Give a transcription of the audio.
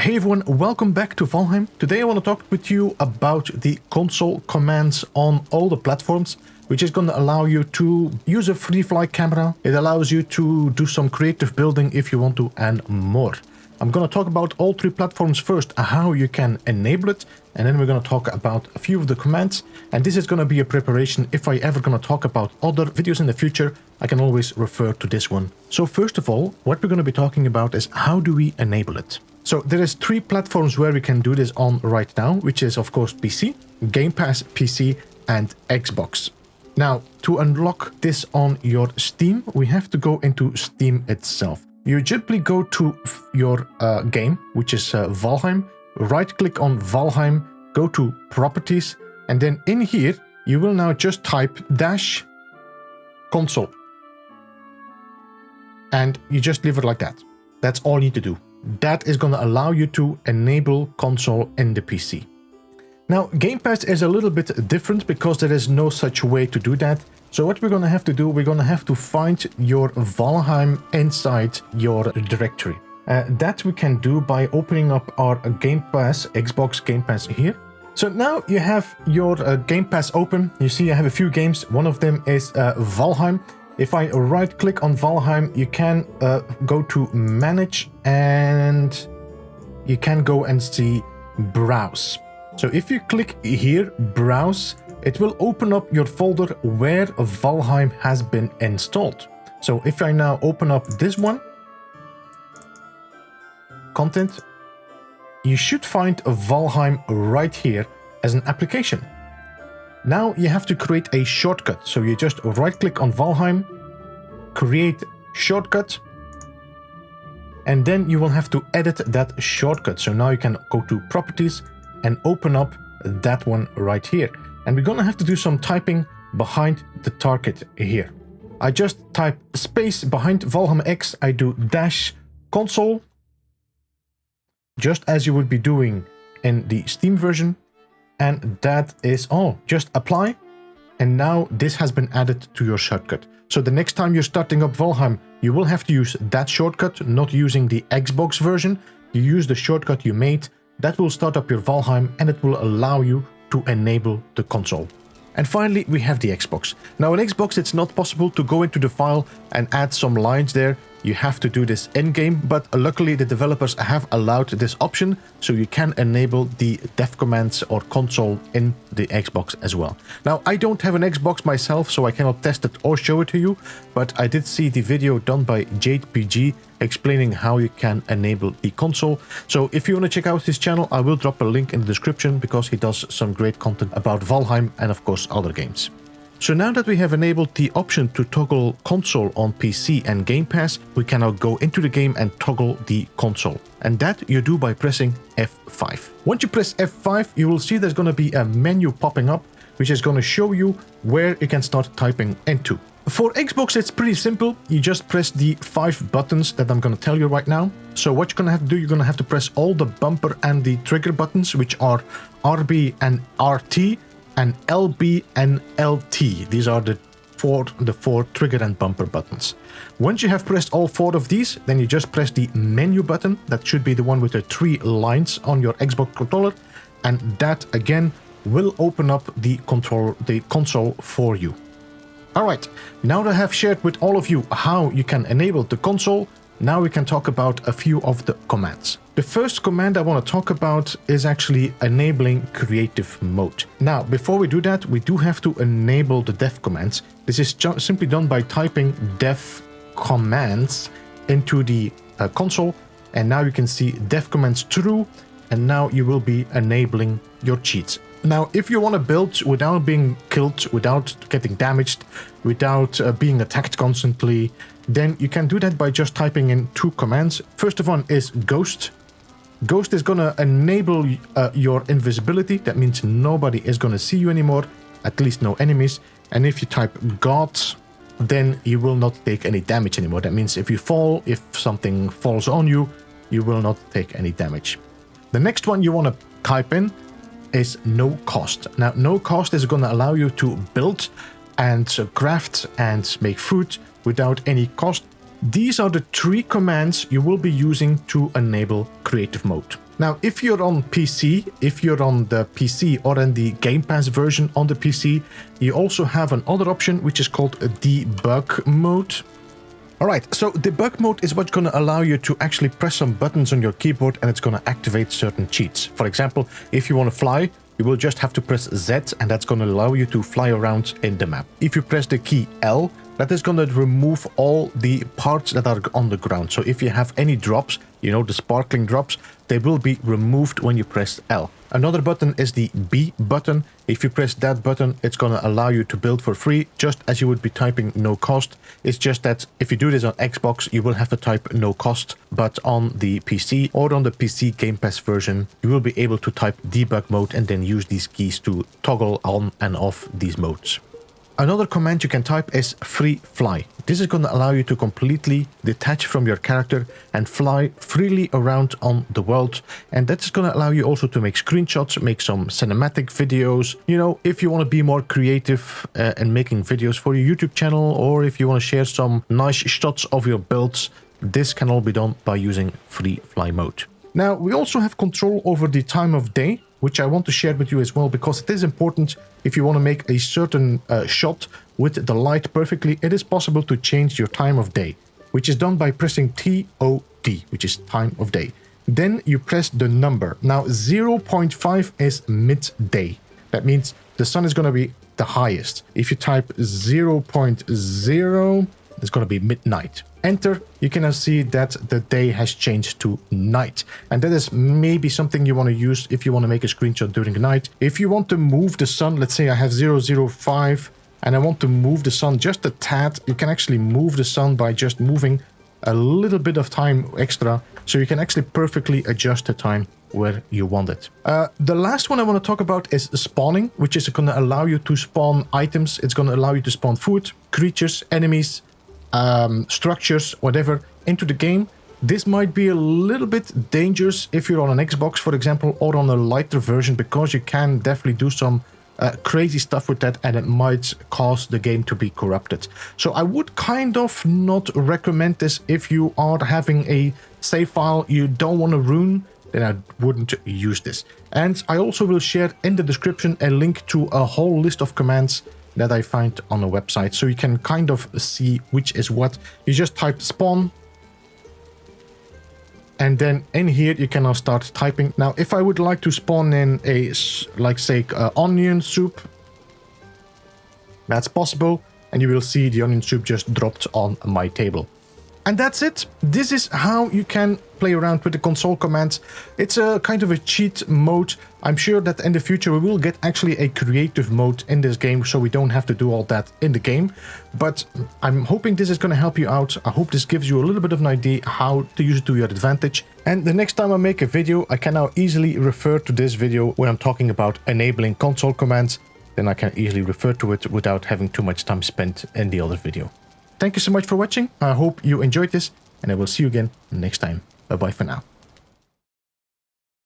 Hey everyone, welcome back to Valheim. Today I want to talk with you about the console commands on all the platforms, which is going to allow you to use a free fly camera. It allows you to do some creative building if you want to, and more. I'm going to talk about all three platforms first, how you can enable it, and then we're going to talk about a few of the commands. And this is going to be a preparation. If I ever going to talk about other videos in the future, I can always refer to this one. So first of all, what we're going to be talking about is how do we enable it? So there is three platforms where we can do this on right now, which is of course PC, Game Pass PC, and Xbox. Now, to unlock this on your Steam, we have to go into Steam itself. You simply go to your game, which is Valheim, right-click on Valheim, go to Properties, and then in here, you will now just type -console. And you just leave it like that. That's all you need to do. That is going to allow you to enable console in the PC. Now, Game Pass is a little bit different because there is no such way to do that. So what we're going to have to do, we're going to have to find your Valheim inside your directory. That we can do by opening up our Game Pass, Xbox Game Pass here. So now you have your Game Pass open. You see I have a few games. One of them is Valheim. If I right-click on Valheim, you can go to Manage and you can go and see Browse. So if you click here, Browse, it will open up your folder where Valheim has been installed. So if I now open up this one, Content, you should find Valheim right here as an application. Now you have to create a shortcut. So you just right-click on Valheim, create shortcut, and then you will have to edit that shortcut. So now you can go to Properties and open up that one right here. And we're gonna have to do some typing behind the target here. I just type space behind Valheim X, I do -console, just as you would be doing in the Steam version. And that is all. Just apply. And now this has been added to your shortcut. So the next time you're starting up Valheim, you will have to use that shortcut, not using the Xbox version. You use the shortcut you made. That will start up your Valheim and it will allow you to enable the console. And finally, we have the Xbox. Now on Xbox, it's not possible to go into the file and add some lines there. You have to do this in-game, but luckily the developers have allowed this option, so you can enable the Devcommands or console in the Xbox as well. Now, I don't have an Xbox myself, so I cannot test it or show it to you, but I did see the video done by JadePG explaining how you can enable the console. So if you want to check out his channel, I will drop a link in the description because he does some great content about Valheim and of course other games. So now that we have enabled the option to toggle console on PC and Game Pass, we can now go into the game and toggle the console. And that you do by pressing F5. Once you press F5, you will see there's going to be a menu popping up, which is going to show you where you can start typing into. For Xbox, it's pretty simple. You just press the 5 buttons that I'm going to tell you right now. So what you're going to have to do, you're going to have to press all the bumper and the trigger buttons, which are RB and RT, and LB and LT. These are the four trigger and bumper buttons. Once you have pressed all 4 of these, then you just press the menu button. That should be the one with the 3 lines on your Xbox controller. And that again will open up the console for you. Alright, now that I have shared with all of you how you can enable the console, now we can talk about a few of the commands. The first command I want to talk about is actually enabling creative mode. Now, before we do that, we do have to enable the Devcommands. This is simply done by typing Devcommands into the console, and now you can see Devcommands true, and now you will be enabling your cheats. Now, if you want to build without being killed, without getting damaged, without being attacked constantly, then you can do that by just typing in 2 commands. First of all is Ghost. Ghost is going to enable your invisibility. That means nobody is going to see you anymore, at least no enemies. And if you type God, then you will not take any damage anymore. That means if you fall, if something falls on you, you will not take any damage. The next one you want to type in is No Cost. Now, No Cost is going to allow you to build and craft and make food without any cost. These are the 3 commands you will be using to enable creative mode. Now, if you're on PC, if you're on the PC or in the Game Pass version on the PC, you also have another option which is called a debug mode. Alright, so debug mode is what's going to allow you to actually press some buttons on your keyboard and it's going to activate certain cheats. For example, if you want to fly, you will just have to press Z and that's going to allow you to fly around in the map. If you press the key L, that is going to remove all the parts that are on the ground. So if you have any drops, you know, the sparkling drops, they will be removed when you press L. Another button is the B button. If you press that button, it's going to allow you to build for free, just as you would be typing no cost. It's just that if you do this on Xbox, you will have to type no cost, but on the PC or on the PC Game Pass version, you will be able to type debug mode and then use these keys to toggle on and off these modes. Another command you can type is free fly. This is going to allow you to completely detach from your character and fly freely around on the world. And that's going to allow you also to make screenshots, make some cinematic videos. You know, if you want to be more creative in making videos for your YouTube channel, or if you want to share some nice shots of your builds, this can all be done by using free fly mode. Now, we also have control over the time of day, which I want to share with you as well, because it is important if you want to make a certain shot with the light perfectly. It is possible to change your time of day, which is done by pressing TOD, which is time of day. Then you press the number. Now 0.5 is midday. That means the sun is going to be the highest. If you type 0.0, it's going to be midnight. Enter, you can now see that the day has changed to night. And that is maybe something you want to use if you want to make a screenshot during the night. If you want to move the sun, let's say I have 005 and I want to move the sun just a tad, you can actually move the sun by just moving a little bit of time extra. So you can actually perfectly adjust the time where you want it. The last one I want to talk about is spawning, which is going to allow you to spawn items. It's going to allow you to spawn food, creatures, enemies, structures, whatever, into the game. This might be a little bit dangerous if you're on an Xbox, for example, or on a lighter version, because you can definitely do some crazy stuff with that and it might cause the game to be corrupted. So I would kind of not recommend this. If you are having a save file you don't want to ruin, then I wouldn't use this. And I also will share in the description a link to a whole list of commands that I find on a website, so you can kind of see which is what. You just type spawn, and then in here you can now start typing. Now, if I would like to spawn in a, like say, onion soup, that's possible, and you will see the onion soup just dropped on my table. And that's it. This is how you can play around with the console commands. It's a kind of a cheat mode. I'm sure that in the future we will get actually a creative mode in this game, so we don't have to do all that in the game. But I'm hoping this is going to help you out. I hope this gives you a little bit of an idea how to use it to your advantage. And the next time I make a video, I can now easily refer to this video when I'm talking about enabling console commands. Then I can easily refer to it without having too much time spent in the other video. Thank you so much for watching. I hope you enjoyed this, and I will see you again next time. Bye bye for now.